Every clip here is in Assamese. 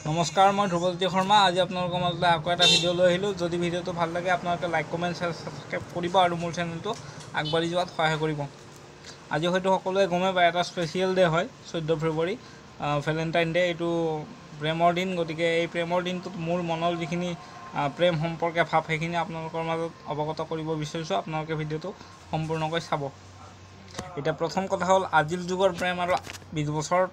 নমস্কাৰ, মই ধ্ৰুৱজ্যোতি শৰ্মা। আজি আপোনালোকৰ মাজলৈ আকৌ এটা ভিডিঅ' লৈ আহিলোঁ। যদি ভিডিঅ'টো ভাল লাগে আপোনালোকে লাইক, কমেণ্ট, ছাবস্ক্ৰাইব কৰিব আৰু মোৰ চেনেলটো আগবাঢ়ি যোৱাত সহায় কৰিব। আজি হয়তো সকলোৱে গমেই পায়, এটা স্পেচিয়েল ডে হয় 14 ফেব্ৰুৱাৰী, ভেলেণ্টাইন ডে। এইটো প্ৰেমৰ দিন। গতিকে এই প্ৰেমৰ দিনটোত মোৰ মনৰ যিখিনি প্ৰেম সম্পৰ্কে ভাৱ, সেইখিনি আপোনালোকৰ মাজত অৱগত কৰিব বিচাৰিছোঁ। আপোনালোকে ভিডিঅ'টো সম্পূৰ্ণকৈ চাব। এতিয়া প্ৰথম কথা হ'ল, আজিৰ যুগৰ প্ৰেম আৰু 20 বছৰ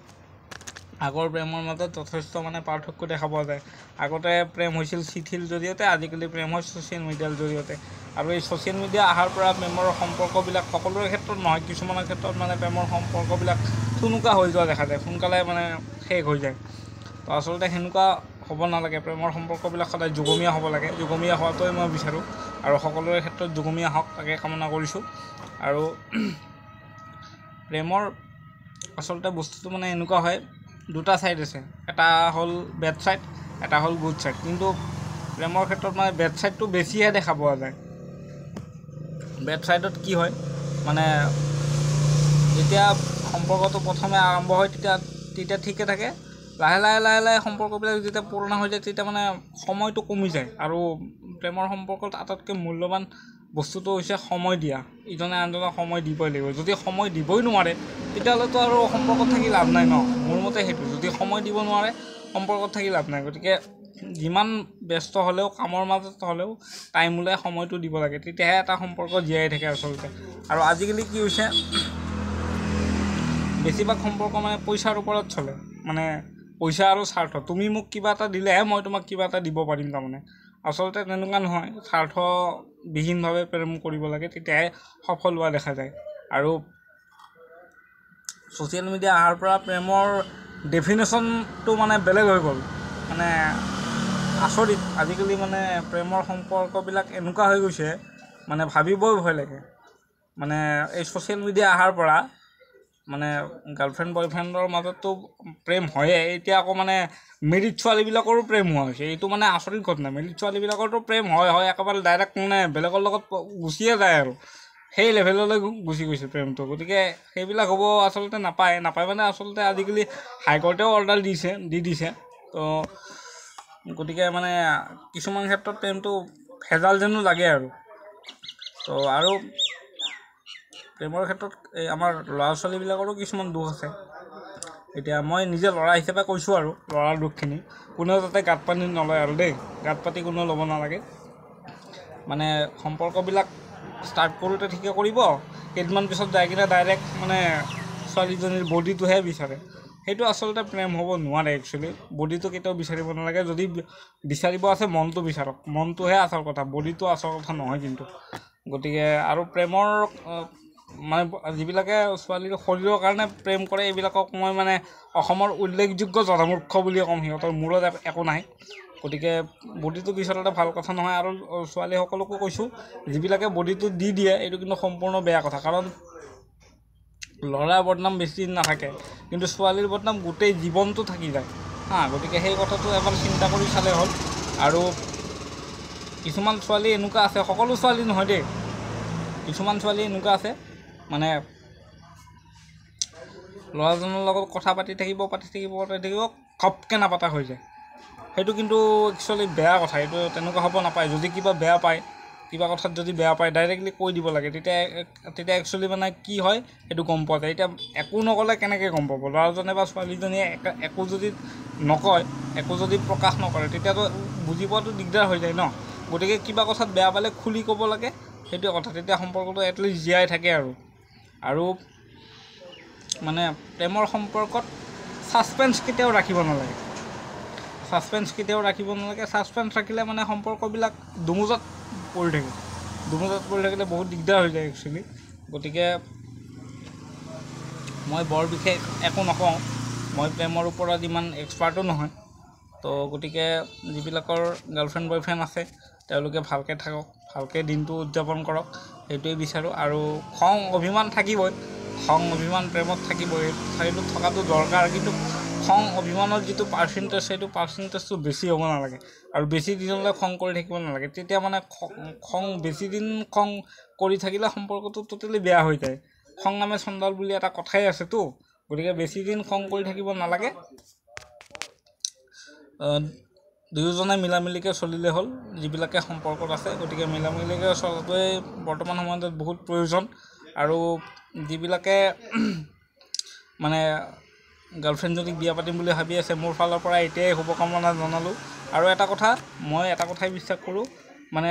আগৰ প্ৰেমৰ মাজত যথেষ্ট পাৰ্থক্য দেখা পোৱা যায়। আগতে প্ৰেম হৈছিল চিঠিৰ জৰিয়তে, আজিকালি প্ৰেম হয় ছ'চিয়েল মিডিয়াৰ জৰিয়তে। আৰু এই ছ'চিয়েল মিডিয়া অহাৰ পৰা প্ৰেমৰ সম্পৰ্কবিলাক সকলোৰে ক্ষেত্ৰত নহয়, কিছুমানৰ ক্ষেত্ৰত প্ৰেমৰ সম্পৰ্কবিলাক থুনুকা হৈ যোৱা দেখা যায়, সোনকালে শেষ হৈ যায়। তো আচলতে সেনেকুৱা হ'ব নালাগে। প্ৰেমৰ সম্পৰ্কবিলাক সদায় যুগমীয়া হ'ব লাগে। যুগমীয়া হোৱাটোৱে মই বিচাৰোঁ আৰু সকলোৰে ক্ষেত্ৰত যুগমীয়া হওক, তাকে কামনা কৰিছোঁ। আৰু প্ৰেমৰ আচলতে বস্তুটো এনেকুৱা হয়, দুটা ছাইড আছে। এটা হ'ল বেড ছাইড, এটা হ'ল গুড ছাইড। কিন্তু প্ৰেমৰ ক্ষেত্ৰত বেড ছাইডটো বেছিহে দেখা পোৱা যায়। বেড ছাইডত কি হয়, যেতিয়া সম্পৰ্কটো প্ৰথমে আৰম্ভ হয় তেতিয়া ঠিকে থাকে। লাহে লাহে সম্পৰ্কবিলাক যেতিয়া পুৰণা হৈ যায়, তেতিয়া সময়টো কমি যায়। আৰু প্ৰেমৰ সম্পৰ্কত আটাইতকৈ মূল্যৱান বস্তুটো হৈছে সময় দিয়া। ইজনে আনজনক সময় দিবই লাগিব। যদি সময় দিবই নোৱাৰে, তেতিয়াহ'লেতো আৰু সম্পৰ্কত থাকি লাভ নাই ন। মোৰ মতে সেইটো, যদি সময় দিব নোৱাৰে সম্পৰ্কত থাকি লাভ নাই। গতিকে যিমান ব্যস্ত হ'লেও, কামৰ মাজত হ'লেও টাইম ওলাই সময়টো দিব লাগে, তেতিয়াহে এটা সম্পৰ্ক জীয়াই থাকে আচলতে। আৰু আজিকালি কি হৈছে, বেছিভাগ সম্পৰ্ক পইচাৰ ওপৰত চলে। পইচা আৰু স্বাৰ্থ। তুমি মোক কিবা এটা দিলেহে মই তোমাক কিবা এটা দিব পাৰিম। আচলতে তেনেকুৱা নহয়। স্বাৰ্থবিহীনভাৱে প্ৰেম কৰিব লাগে, তেতিয়াহে সফল হোৱা দেখা যায়। আৰু ছ'চিয়েল মিডিয়া অহাৰ পৰা প্ৰেমৰ ডেফিনেশ্যনটো বেলেগ হৈ গ'ল। আচৰিত। আজিকালি প্ৰেমৰ সম্পৰ্কবিলাক এনেকুৱা হৈ গৈছে, ভাবিবই ভয় লাগে। এই ছ'চিয়েল মিডিয়া অহাৰ পৰা গাৰ্লফ্ৰেণ্ড বয়ফ্ৰেণ্ডৰ মাজততো প্ৰেম হয়েই, এতিয়া আকৌ মেৰিড ছোৱালীবিলাকৰো প্ৰেম হোৱা হৈছে। এইটো আচৰিত ঘটনা। মেৰিড ছোৱালীবিলাকৰতো প্ৰেম হয় একেবাৰে ডাইৰেক্ট বেলেগৰ লগত গুচিয়ে যায় আৰু সেই লেভেললৈ গুচি গৈছে প্ৰেমটো। গতিকে সেইবিলাক হ'ব আচলতে নাপায় আচলতে আজিকালি হাইকোৰ্টেও অৰ্ডাৰ দি দিছে। তো গতিকে কিছুমান ক্ষেত্ৰত প্ৰেমটো ভেজাল যেনো লাগে আৰু। তো আৰু প্ৰেমৰ ক্ষেত্ৰত এই আমাৰ ল'ৰা ছোৱালীবিলাকৰো কিছুমান দুখ আছে। এতিয়া মই নিজে ল'ৰা হিচাপে কৈছোঁ আৰু ল'ৰাৰ দুখখিনি কোনেও যাতে গাত পাতি নলয় আৰু দেই। গাত পাতি কোনেও ল'ব নালাগে। সম্পৰ্কবিলাক ষ্টাৰ্ট কৰোঁতে ঠিকে কৰিব, কেইদিনমান পিছত যাই কিনে ডাইৰেক্ট ছোৱালীজনীৰ বডিটোহে বিচাৰে। সেইটো আচলতে প্ৰেম হ'ব নোৱাৰে। একচুৱেলি বডিটো কেতিয়াও বিচাৰিব নালাগে। যদি বিচাৰিব আছে মনটো বিচাৰক। মনটোহে আচল কথা, বডিটো আচল কথা নহয় কিন্তু। গতিকে আৰু প্ৰেমৰ যিবিলাকে ছোৱালীৰ শৰীৰৰ কাৰণে প্ৰেম কৰে, এইবিলাকক মই অসমৰ উল্লেখযোগ্য জনমূৰ্খ বুলিয়ে ক'ম। সিহঁতৰ মূৰত একো নাই। গতিকে বডিটো বিচৰাটো ভাল কথা নহয়। আৰু ছোৱালীসকলকো কৈছোঁ, যিবিলাকে বডিটো দি দিয়ে, এইটো কিন্তু সম্পূৰ্ণ বেয়া কথা। কাৰণ ল'ৰাৰ বদনাম বেছি দিন নাথাকে, কিন্তু ছোৱালীৰ বদনাম গোটেই জীৱনটো থাকি যায়। গতিকে সেই কথাটো এবাৰ চিন্তা কৰি চালে হ'ল। আৰু কিছুমান ছোৱালী এনেকুৱা আছে, সকলো ছোৱালী নহয় দেই, কিছুমান ছোৱালী এনেকুৱা আছে ল'ৰাজনৰ লগত কথা পাতি থাকিব ঘপকৈ নাপাতা হৈ যায়। সেইটো কিন্তু একচুৱেলি বেয়া কথা। এইটো তেনেকুৱা হ'ব নাপায়। যদি কিবা বেয়া পায়, কিবা কথাত যদি বেয়া পায়, ডাইৰেক্টলি কৈ দিব লাগে। তেতিয়া একচুৱেলি কি হয় সেইটো গম পোৱা যায়। এতিয়া একো নক'লে কেনেকৈ গম পাব? ল'ৰাজনে বা ছোৱালীজনীয়ে একো যদি নকয়, একো যদি প্ৰকাশ নকৰে, তেতিয়াতো বুজি পোৱাটো দিগদাৰ হৈ যায় ন। গতিকে কিবা কথাত বেয়া পালে খুলি ক'ব লাগে, সেইটোৱে কথা। তেতিয়া সম্পৰ্কটো এটলিষ্ট জীয়াই থাকে। আৰু প্ৰেমৰ সম্পৰ্কত ছাছপেন্স কেতিয়াও ৰাখিব নালাগে। ছাছপেন্স ৰাখিলে সম্পৰ্কবিলাক দুমোজত পৰি থাকিলে বহুত দিগদাৰ হৈ যায় একচুৱেলি। গতিকে মই বৰ বিশেষ একো নকওঁ। মই প্ৰেমৰ ওপৰত ইমান এক্সপাৰ্টো নহয়। তো গতিকে যিবিলাকৰ গাৰ্লফ্ৰেণ্ড বয়ফ্ৰেণ্ড আছে, তেওঁলোকে ভালকৈ থাকক, ভালকৈ দিনটো উদযাপন কৰক, সেইটোৱে বিচাৰোঁ। আৰু খং অভিমান থাকিবই, প্ৰেমত থাকিবই, সেইটো থকাটো দৰকাৰ। কিন্তু খং অভিমানৰ যিটো পাৰ্চেণ্টেজ, সেইটো পাৰ্চেণ্টেজটো বেছি হ'ব নালাগে। আৰু বেছি দিনলৈ খং কৰি থাকিব নালাগে। তেতিয়া বেছি দিন খং কৰি থাকিলে সম্পৰ্কটো টোটেলি বেয়া হৈ যায়। খং নামে চণ্ডাল বুলি এটা কথাই আছেতো। গতিকে বেছি দিন খং কৰি থাকিব নালাগে। দুয়োজনে মিলামিলিকৈ চলিলে হ'ল যিবিলাকে সম্পৰ্কত আছে গতিকে মিলামিলিকৈ চলাটোৱে বৰ্তমান সময়ত বহুত প্ৰয়োজন আৰু যিবিলাকে মানে গাৰ্লফ্ৰেণ্ডজনীক বিয়া পাতিম বুলি ভাবি আছে মোৰ ফালৰ পৰা এতিয়াই শুভকামনা জনালোঁ আৰু মই এটা কথাই বিশ্বাস কৰোঁ মানে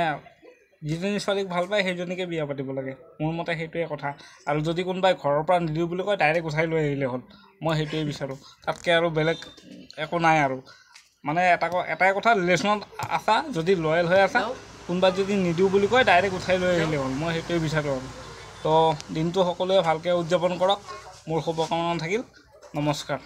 যিজনী ছোৱালীক ভাল পায় সেইজনীকে বিয়া পাতিব লাগে মোৰ মতে সেইটোৱে কথা আৰু যদি কোনোবাই ঘৰৰ পৰা নিদিওঁ বুলি কয় ডাইৰেক্ট উঠাই লৈ আহিলে হ'ল মই সেইটোৱে বিচাৰোঁ তাতকৈ আৰু বেলেগ একো নাই আৰু মানে এটাই কথা ৰিলেশ্যনত আছা যদি লয়েল হৈ আছা কোনোবাই যদি নিদিওঁ বুলি কয় ডাইৰেক্ট উঠাই লৈ আহিলে হ'ল মই সেইটোৱে বিচাৰোঁ আৰু তো দিনটো সকলোৱে ভালকৈ উদযাপন কৰক মোৰ শুভকামনা থাকিল নমস্কাৰ।